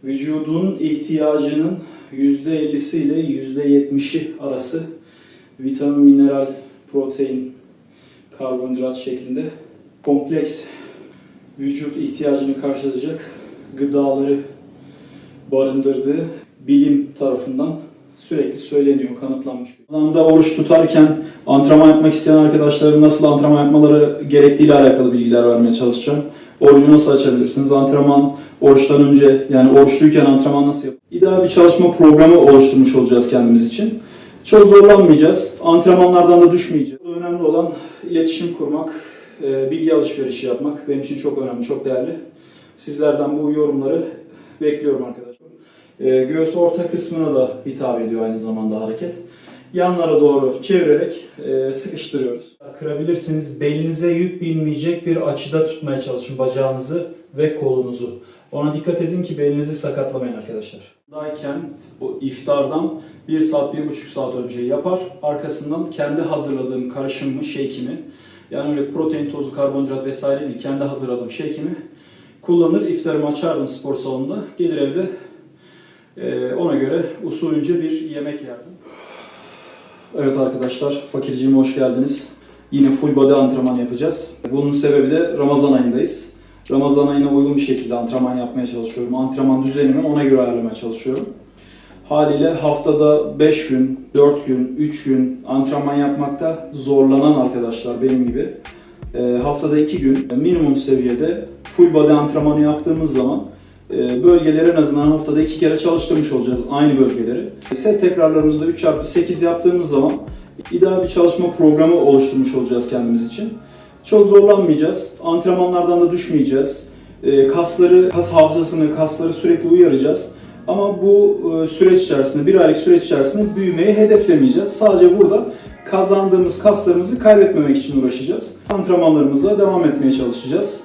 Vücudun ihtiyacının %50'si ile %70'i arası vitamin, mineral, protein, karbonhidrat şeklinde kompleks vücut ihtiyacını karşılayacak gıdaları barındırdığı bilim tarafından sürekli söyleniyor, kanıtlanmış. Ramazan'da oruç tutarken antrenman yapmak isteyen arkadaşların nasıl antrenman yapmaları gerektiğiyle alakalı bilgiler vermeye çalışacağım. Orucu nasıl açabilirsiniz? Antrenman oruçtan önce, yani oruçluyken antrenman nasıl yapılır? İdeal bir çalışma programı oluşturmuş olacağız kendimiz için. Çok zorlanmayacağız. Antrenmanlardan da düşmeyeceğiz. Önemli olan iletişim kurmak, bilgi alışverişi yapmak benim için çok önemli, çok değerli. Sizlerden bu yorumları bekliyorum arkadaşlar. Göğüs orta kısmına da hitap ediyor aynı zamanda hareket. Yanlara doğru çevirerek sıkıştırıyoruz. Kırabilirsiniz. Belinize yük binmeyecek bir açıda tutmaya çalışın bacağınızı ve kolunuzu. Ona dikkat edin ki belinizi sakatlamayın arkadaşlar. Dayken o iftardan 1 saat, 1,5 saat önce yapar. Arkasından kendi hazırladığım karışımımı, shake'imi, yani öyle protein tozu, karbonhidrat vesaire değil, kendi hazırladığım shake'imi kullanır. İftarımı açardım spor salonunda. Gelir evde ona göre usulünce bir yemek yerdim. Evet arkadaşlar, Fakirciğime hoş geldiniz. Yine full body antrenman yapacağız. Bunun sebebi de Ramazan ayındayız. Ramazan ayına uygun bir şekilde antrenman yapmaya çalışıyorum. Antrenman düzenimi ona göre ayarlamaya çalışıyorum. Haliyle haftada 5 gün, 4 gün, 3 gün antrenman yapmakta zorlanan arkadaşlar benim gibi haftada 2 gün minimum seviyede full body antrenmanı yaptığımız zaman bölgeleri en azından haftada 2 kere çalıştırmış olacağız, aynı bölgeleri. Set tekrarlarımızda 3x8 yaptığımız zaman ideal bir çalışma programı oluşturmuş olacağız kendimiz için. Çok zorlanmayacağız, antrenmanlardan da düşmeyeceğiz. Kas hafızasını, kasları sürekli uyaracağız. Ama bu süreç içerisinde, 1 aylık süreç içerisinde büyümeyi hedeflemeyeceğiz. Sadece burada kazandığımız kaslarımızı kaybetmemek için uğraşacağız. Antrenmanlarımıza devam etmeye çalışacağız.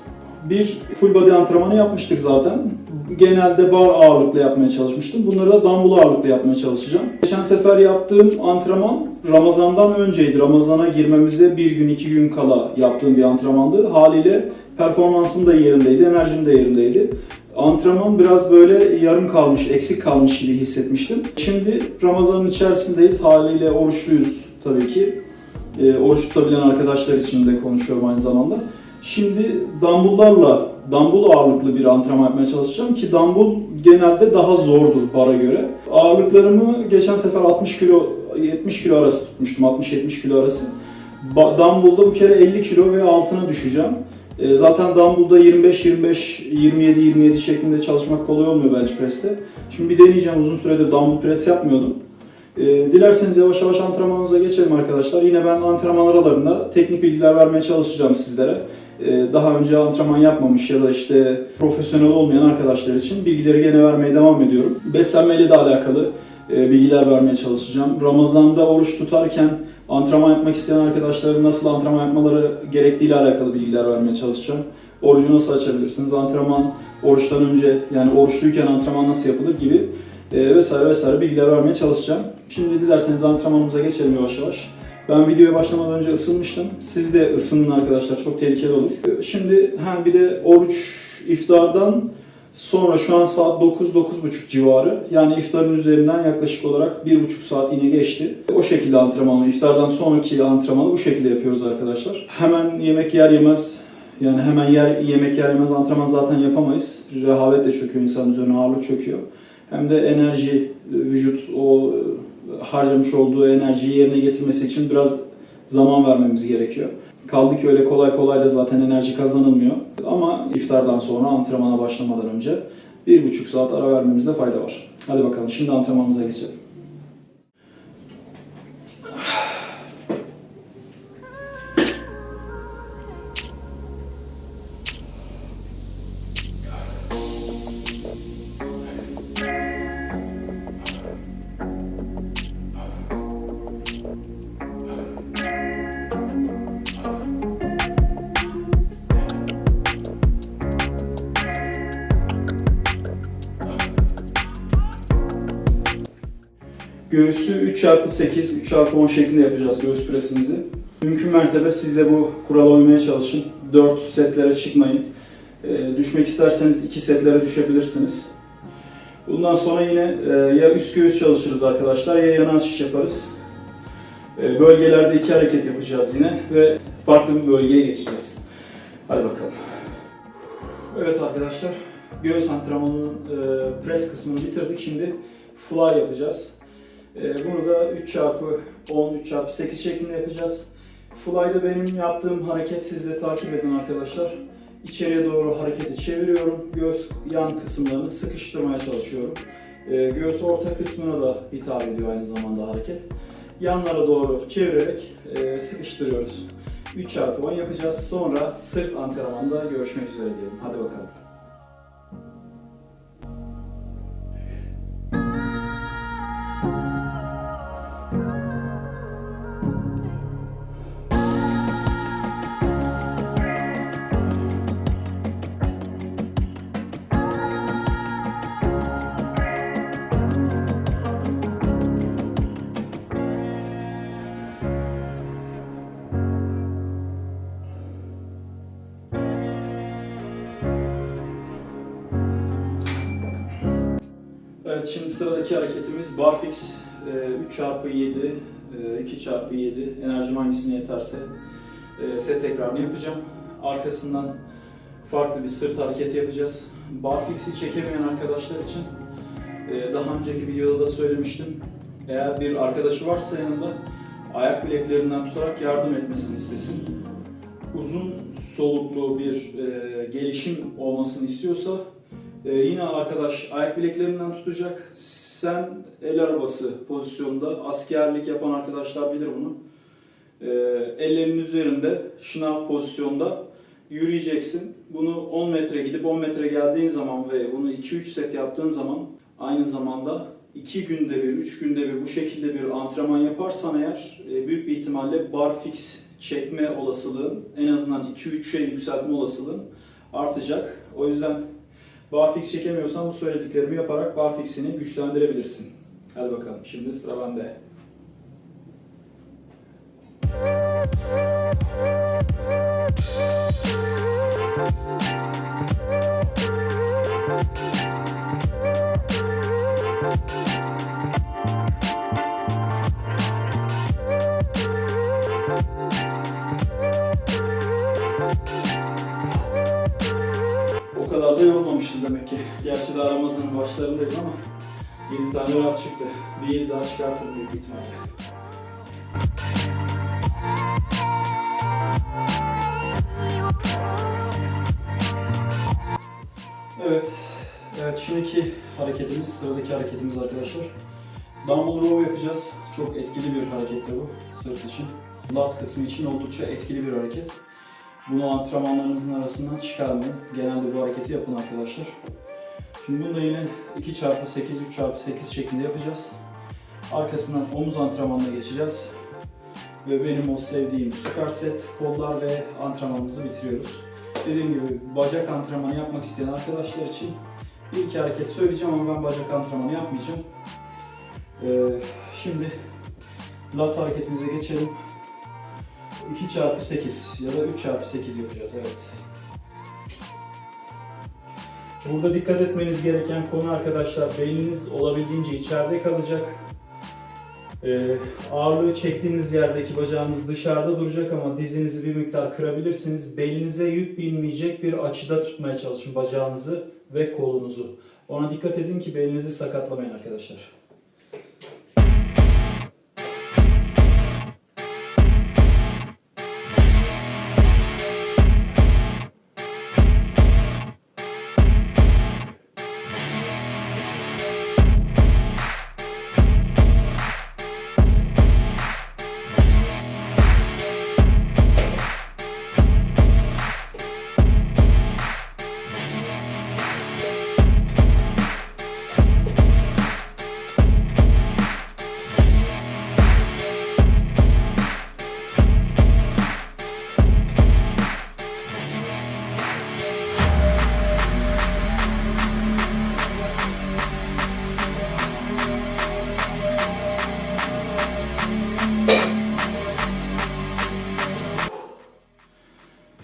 Bir full body antrenmanı yapmıştık zaten. Genelde bar ağırlıklı yapmaya çalışmıştım. Bunları da dumbbell ağırlıklı yapmaya çalışacağım. Geçen sefer yaptığım antrenman Ramazan'dan önceydi. Ramazan'a girmemize 1 gün 2 gün kala yaptığım bir antrenmandı. Haliyle performansım da yerindeydi, enerjim de yerindeydi. Antrenman biraz böyle yarım kalmış, eksik kalmış gibi hissetmiştim. Şimdi Ramazan'ın içerisindeyiz. Haliyle oruçluyuz tabii ki. Oruç tutabilen arkadaşlar için de konuşuyorum aynı zamanda. Şimdi dumbbell ağırlıklı bir antrenman yapmaya çalışacağım ki dumbbell genelde daha zordur bara göre. Ağırlıklarımı geçen sefer 60 kilo, 70 kilo arası tutmuştum, 60-70 kilo arası. Dumbbell'da bu kere 50 kilo ve altına düşeceğim. Zaten dumbbell'da 25-25, 27-27 şeklinde çalışmak kolay olmuyor bench press'te. Şimdi bir deneyeceğim, uzun süredir dumbbell press yapmıyordum. Dilerseniz yavaş yavaş antrenmanımıza geçelim arkadaşlar. Yine ben antrenman aralarında teknik bilgiler vermeye çalışacağım sizlere. Daha önce antrenman yapmamış ya da işte profesyonel olmayan arkadaşlar için bilgileri gene vermeye devam ediyorum. Beslenmeyle de alakalı bilgiler vermeye çalışacağım. Ramazan'da oruç tutarken antrenman yapmak isteyen arkadaşların nasıl antrenman yapmaları gerektiğiyle alakalı bilgiler vermeye çalışacağım. Orucu nasıl açabilirsiniz? Antrenman oruçtan önce, yani oruçluyken antrenman nasıl yapılır gibi vesaire vesaire bilgiler vermeye çalışacağım. Şimdi dilerseniz antrenmanımıza geçelim yavaş yavaş. Ben videoya başlamadan önce ısınmıştım. Siz de ısının arkadaşlar, çok tehlikeli olur. Şimdi bir de oruç iftardan sonra şu an saat 9-9.30 civarı. Yani iftarın üzerinden yaklaşık olarak 1,5 saat yine geçti. O şekilde antrenmanı, iftardan sonraki antrenmanı bu şekilde yapıyoruz arkadaşlar. Hemen yemek yer yemez, yani hemen yemek yer yemez antrenman zaten yapamayız. Rehavet de çöküyor, insanın üzerine ağırlık çöküyor. Hem de enerji, vücut o harcamış olduğu enerjiyi yerine getirmesi için biraz zaman vermemiz gerekiyor. Kaldı ki öyle kolay kolay da zaten enerji kazanılmıyor. Ama iftardan sonra antrenmana başlamadan önce 1,5 saat ara vermemizde fayda var. Hadi bakalım şimdi antrenmanımıza geçelim. Göğsü 3x8, 3x10 şeklinde yapacağız göğüs presimizi. Mümkün mertebe siz de bu kurala uymaya çalışın. 4 setlere çıkmayın. Düşmek isterseniz 2 setlere düşebilirsiniz. Bundan sonra yine ya üst göğüs çalışırız arkadaşlar ya yana açış yaparız. Bölgelerde 2 hareket yapacağız yine ve farklı bir bölgeye geçeceğiz. Hadi bakalım. Evet arkadaşlar, göğüs antrenmanının pres kısmını bitirdik. Şimdi fly yapacağız. Bunu da 3x10, 3x8 şeklinde yapacağız. Fly'da benim yaptığım hareket siz de takip edin arkadaşlar. İçeriye doğru hareketi çeviriyorum. Göğüs yan kısımlarını sıkıştırmaya çalışıyorum. Göğüs orta kısmına da hitap ediyor aynı zamanda hareket. Yanlara doğru çevirerek sıkıştırıyoruz. 3x10 yapacağız. Sonra sırt antrenmanında görüşmek üzere diyelim. Hadi bakalım. Evet, şimdi sıradaki hareketimiz barfix 3x7, 2x7 enerjim hangisine yeterse set tekrarını yapacağım. Arkasından farklı bir sırt hareketi yapacağız. Barfix'i çekemeyen arkadaşlar için daha önceki videoda da söylemiştim. Eğer bir arkadaşı varsa yanında ayak bileklerinden tutarak yardım etmesini istesin. Uzun soluklu bir gelişim olmasını istiyorsa yine arkadaş ayak bileklerinden tutacak. Sen el arabası pozisyonda, askerlik yapan arkadaşlar bilir bunu. Ellerinin üzerinde şınav pozisyonda yürüyeceksin. Bunu 10 metre gidip 10 metre geldiğin zaman ve bunu 2-3 set yaptığın zaman aynı zamanda 2 günde bir, 3 günde bir bu şekilde bir antrenman yaparsan eğer büyük bir ihtimalle barfix çekme olasılığın en azından 2-3'e yükseltme olasılığın artacak. O yüzden barfix çekemiyorsan bu söylediklerimi yaparak barfix'ini güçlendirebilirsin. Hadi bakalım, şimdi sıra bende. O kadar da yorulmamışız demek ki. Gerçi daha Ramazan'ın başlarındayız ama 7 tane rahat çıktı. Bir 7 daha çıkartır büyük ihtimalle. Evet, şimdiki hareketimiz, sıradaki hareketimiz arkadaşlar. Dumbbell row yapacağız. Çok etkili bir hareket bu sırt için. Lat kısmı için oldukça etkili bir hareket. Bunu antrenmanlarınızın arasından çıkarmayın. Genelde bu hareketi yapın arkadaşlar. Şimdi bunu da yine 2x8, 3x8 şeklinde yapacağız. Arkasından omuz antrenmanına geçeceğiz. Ve benim o sevdiğim superset, kollar ve antrenmanımızı bitiriyoruz. Dediğim gibi bacak antrenmanı yapmak isteyen arkadaşlar için bir iki hareket söyleyeceğim ama ben bacak antrenmanı yapmayacağım. Şimdi lat hareketimize geçelim. 2x8 ya da 3x8 yapacağız. Evet. Burada dikkat etmeniz gereken konu arkadaşlar, beyniniz olabildiğince içeride kalacak. Ağırlığı çektiğiniz yerdeki bacağınız dışarıda duracak ama dizinizi bir miktar kırabilirsiniz. Belinize yük binmeyecek bir açıda tutmaya çalışın bacağınızı ve kolunuzu. Ona dikkat edin ki belinizi sakatlamayın arkadaşlar.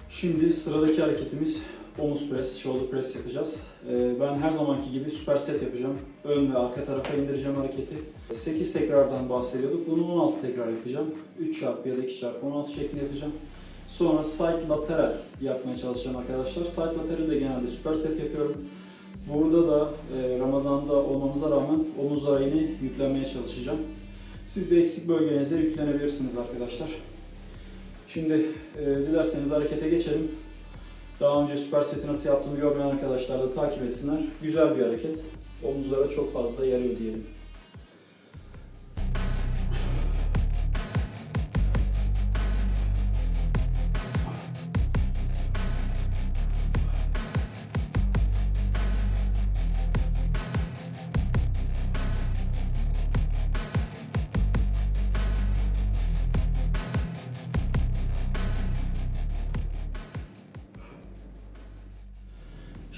Şimdi sıradaki hareketimiz omuz press, shoulder press yapacağız. Ben her zamanki gibi superset yapacağım. Ön ve arka tarafa indireceğim hareketi. 8 tekrardan bahsediyorduk. Bunu 16 tekrar yapacağım. 3 çarpı ya da 2 çarpı 16 şeklinde yapacağım. Sonra side lateral yapmaya çalışacağım arkadaşlar. Side lateral de genelde superset yapıyorum. Burada da Ramazan'da olmamıza rağmen omuzlara yine yüklenmeye çalışacağım. Siz de eksik bölgenize yüklenebilirsiniz arkadaşlar. Şimdi dilerseniz harekete geçelim. Daha önce superseti nasıl yaptığımı görmeyen arkadaşlar da takip etsinler. Güzel bir hareket. Omuzlara çok fazla yarıyor diyelim.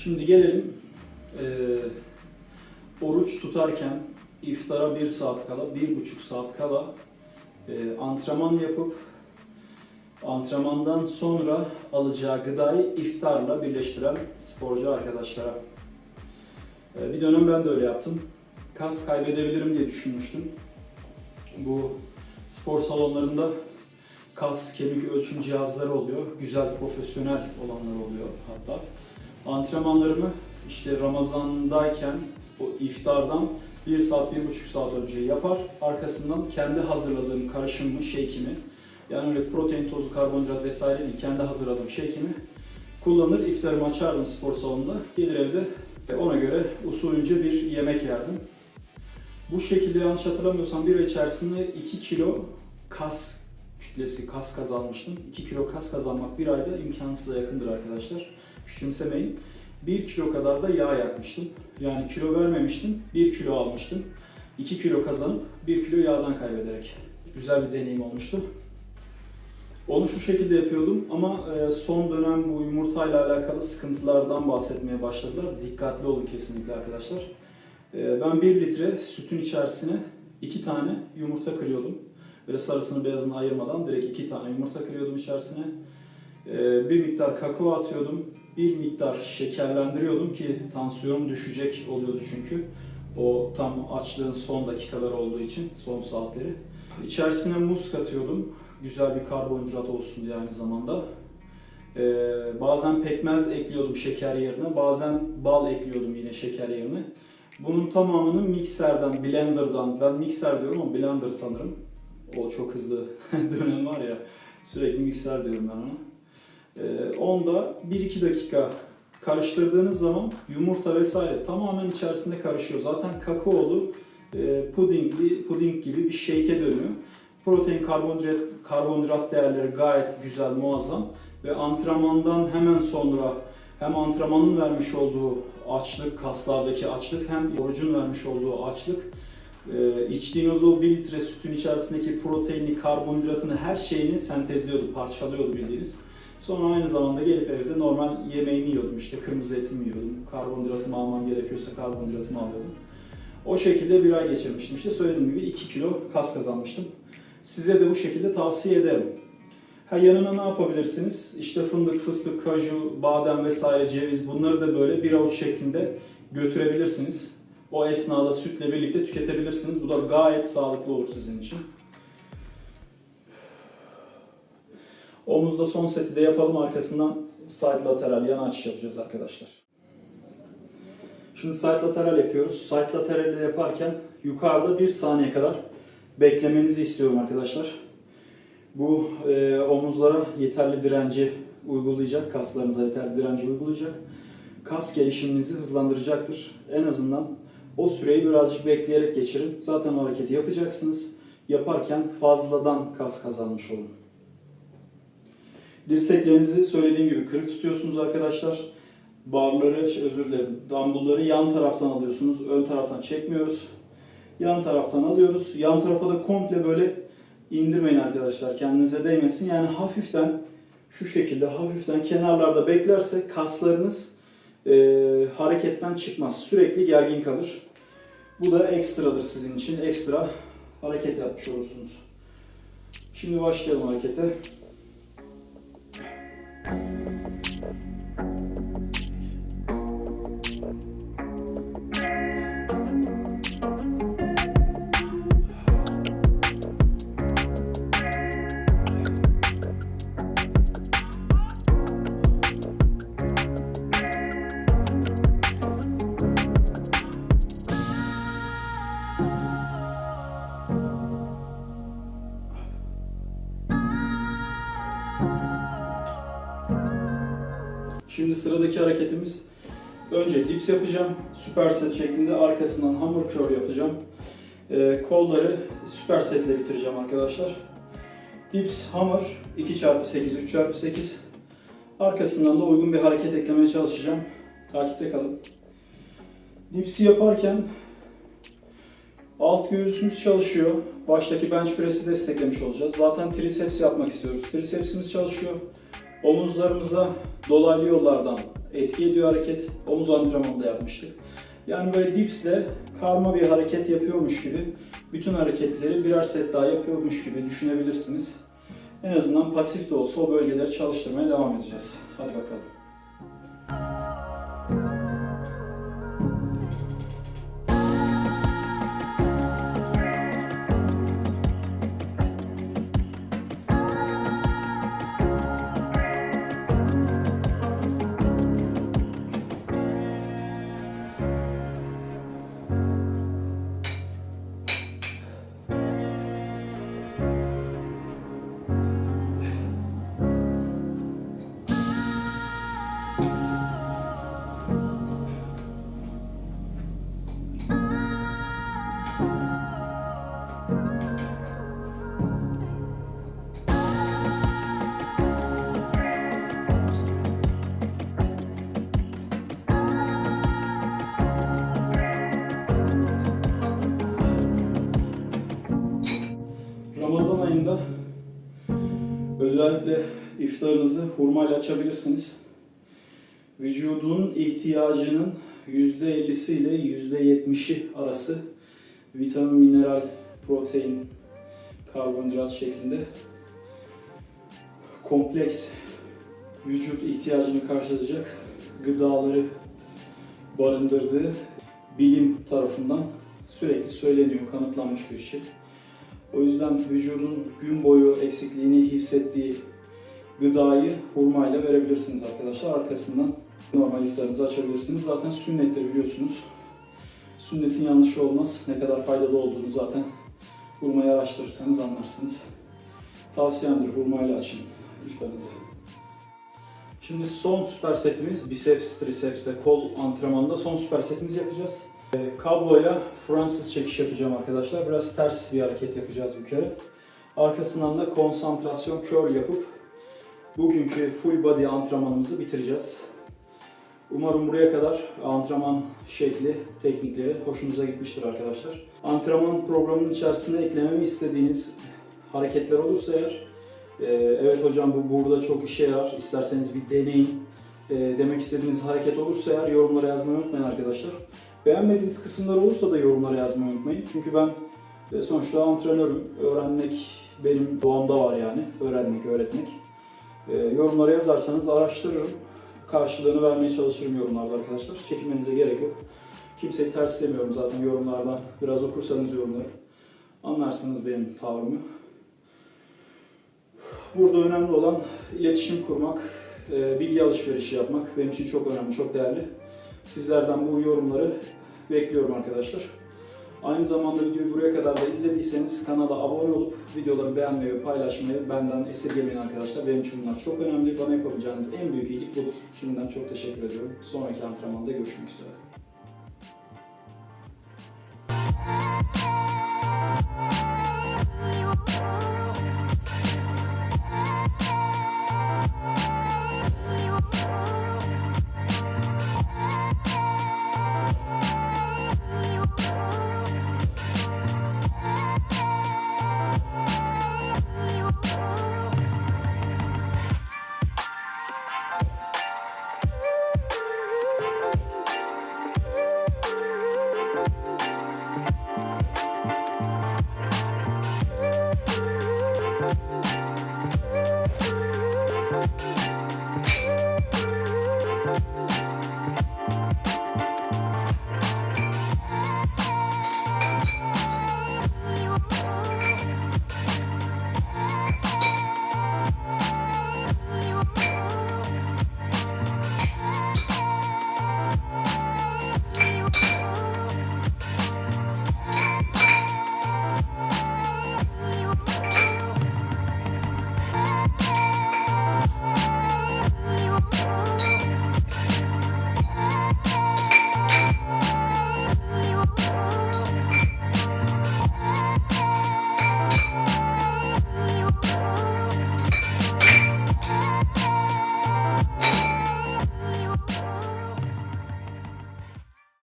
Şimdi gelelim oruç tutarken iftara 1 saat kala, 1,5 saat kala antrenman yapıp antrenmandan sonra alacağı gıdayı iftarla birleştiren sporcu arkadaşlara. Bir dönem ben de öyle yaptım. Kas kaybedebilirim diye düşünmüştüm. Bu spor salonlarında kas, kemik ölçüm cihazları oluyor. Güzel, profesyonel olanlar oluyor hatta. Antrenmanlarımı işte Ramazan'dayken o iftardan 1 saat, 1,5 saat önce yapar. Arkasından kendi hazırladığım karışımımı, shake'imi, yani öyle protein tozu, karbonhidrat vesaire değil, kendi hazırladığım shake'imi kullanır, iftarımı açardım spor salonunda. Gelir evde ona göre usulünce bir yemek yerdim. Bu şekilde yanlış hatırlamıyorsam bir ay içerisinde 2 kilo kas kütlesi, kas kazanmıştım. 2 kilo kas kazanmak bir ayda imkansıza yakındır arkadaşlar. Küçümsemeyin. 1 kilo kadar da yağ yakmıştım. Yani kilo vermemiştim, 1 kilo almıştım. 2 kilo kazanıp 1 kilo yağdan kaybederek. Güzel bir deneyim olmuştu. Onu şu şekilde yapıyordum ama son dönem bu yumurtayla alakalı sıkıntılardan bahsetmeye başladılar. Dikkatli olun kesinlikle arkadaşlar. Ben 1 litre sütün içerisine 2 tane yumurta kırıyordum. Böyle sarısını beyazını ayırmadan direkt 2 tane yumurta kırıyordum içerisine. Bir miktar kakao atıyordum. Bir miktar şekerlendiriyordum ki tansiyonum düşecek oluyordu çünkü. O tam açlığın son dakikaları olduğu için, son saatleri. İçerisine muz katıyordum. Güzel bir karbonhidrat olsun diye aynı zamanda. Bazen pekmez ekliyordum şeker yerine, bazen bal ekliyordum yine şeker yerine. Bunun tamamını mikserden, blenderdan, ben mikser diyorum ama blender sanırım. O çok hızlı dönem var ya, sürekli mikser diyorum ben ona. Onda 1-2 dakika karıştırdığınız zaman yumurta vesaire tamamen içerisinde karışıyor. Zaten kakaolu puding gibi bir shake'e dönüyor. Protein, karbonhidrat değerleri gayet güzel, muazzam. Ve antrenmandan hemen sonra hem antrenmanın vermiş olduğu açlık, kaslardaki açlık, hem orucun vermiş olduğu açlık, içtiğiniz o 1 litre sütün içerisindeki proteini, karbonhidratını, her şeyini sentezliyordu, parçalıyordu bildiğiniz. Sonra aynı zamanda gelip evde normal yemeğimi yiyordum, işte kırmızı etimi yiyordum, karbonhidratımı almam gerekiyorsa karbonhidratımı alıyordum. O şekilde bir ay geçirmiştim. İşte söylediğim gibi 2 kilo kas kazanmıştım. Size de bu şekilde tavsiye ederim. Yanına ne yapabilirsiniz? İşte fındık, fıstık, kaju, badem vesaire, ceviz, bunları da böyle bir avuç şeklinde götürebilirsiniz. O esnada sütle birlikte tüketebilirsiniz. Bu da gayet sağlıklı olur sizin için. Omuzda son seti de yapalım. Arkasından side lateral, yana açış yapacağız arkadaşlar. Şimdi side lateral yapıyoruz. Side lateral'i yaparken yukarıda 1 saniye kadar beklemenizi istiyorum arkadaşlar. Bu omuzlara yeterli direnci uygulayacak, kaslarınıza yeterli direnci uygulayacak. Kas gelişiminizi hızlandıracaktır. En azından o süreyi birazcık bekleyerek geçirin. Zaten o hareketi yapacaksınız. Yaparken fazladan kas kazanmış olun. Dirseklerinizi söylediğim gibi kırık tutuyorsunuz arkadaşlar. Barları, dumbbellları yan taraftan alıyorsunuz. Ön taraftan çekmiyoruz. Yan taraftan alıyoruz. Yan tarafa da komple böyle indirmeyin arkadaşlar. Kendinize değmesin. Yani hafiften, şu şekilde hafiften kenarlarda beklerse kaslarınız hareketten çıkmaz. Sürekli gergin kalır. Bu da ekstradır sizin için. Ekstra hareket yapmış olursunuz. Şimdi başlayalım harekete. Şimdi sıradaki hareketimiz, önce dips yapacağım. Superset şeklinde, arkasından hammer curl yapacağım. Kolları superset ile bitireceğim arkadaşlar. Dips, hammer, 2x8, 3x8. Arkasından da uygun bir hareket eklemeye çalışacağım. Takipte kalın. Dips'i yaparken alt göğsümüz çalışıyor. Baştaki bench press'i desteklemiş olacağız. Zaten triceps yapmak istiyoruz. Tricepsimiz çalışıyor. Omuzlarımıza dolaylı yollardan etki ediyor hareket. Omuz antrenmanında yapmıştık. Yani böyle dips'le karma bir hareket yapıyormuş gibi, bütün hareketleri birer set daha yapıyormuş gibi düşünebilirsiniz. En azından pasif de olsa o bölgeleri çalıştırmaya devam edeceğiz. Hadi bakalım. Ramazan ayında özellikle iftarınızı hurmayla açabilirsiniz. Vücudun ihtiyacının %50'si ile %70'i arası vitamin, mineral, protein, karbonhidrat şeklinde kompleks vücut ihtiyacını karşılayacak gıdaları barındırdığı bilim tarafından sürekli söyleniyor, kanıtlanmış bir şey. O yüzden vücudun gün boyu eksikliğini hissettiği gıdayı hurmayla verebilirsiniz arkadaşlar. Arkasından normal iftarınızı açabilirsiniz. Zaten sünnettir, biliyorsunuz. Sünnetin yanlışı olmaz. Ne kadar faydalı olduğunu zaten hurmayı araştırırsanız anlarsınız. Tavsiyemdir, hurmayla açın iftarınızı. Şimdi son süpersetimiz, biceps, triceps ve kol antrenmanında son süpersetimizi yapacağız. Kabloyla Fransız çekiş yapacağım arkadaşlar. Biraz ters bir hareket yapacağız bir kere. Arkasından da konsantrasyon curl yapıp bugünkü full body antrenmanımızı bitireceğiz. Umarım buraya kadar antrenman şekli, teknikleri hoşunuza gitmiştir arkadaşlar. Antrenman programının içerisine eklememi istediğiniz hareketler olursa eğer, evet hocam bu burada çok işe yarar, isterseniz bir deneyin demek istediğiniz hareket olursa eğer yorumlara yazmayı unutmayın arkadaşlar. Beğenmediğiniz kısımlar olursa da yorumlara yazmayı unutmayın. Çünkü ben sonuçta antrenörüm, öğrenmek benim doğamda var yani, öğrenmek, öğretmek. Yorumlara yazarsanız araştırırım, karşılığını vermeye çalışırım yorumlarda arkadaşlar. Çekinmenize gerek yok. Kimseyi terslemiyorum zaten yorumlarda. Biraz okursanız yorumları anlarsınız benim tavrımı. Burada önemli olan iletişim kurmak, bilgi alışverişi yapmak benim için çok önemli, çok değerli. Sizlerden bu yorumları bekliyorum arkadaşlar. Aynı zamanda videoyu buraya kadar da izlediyseniz kanala abone olup videoları beğenmeyi ve paylaşmayı benden esirgemeyin arkadaşlar. Benim için bunlar çok önemli. Bana yapabileceğiniz en büyük iyilik budur. Şimdiden çok teşekkür ediyorum. Sonraki antrenmanda görüşmek üzere.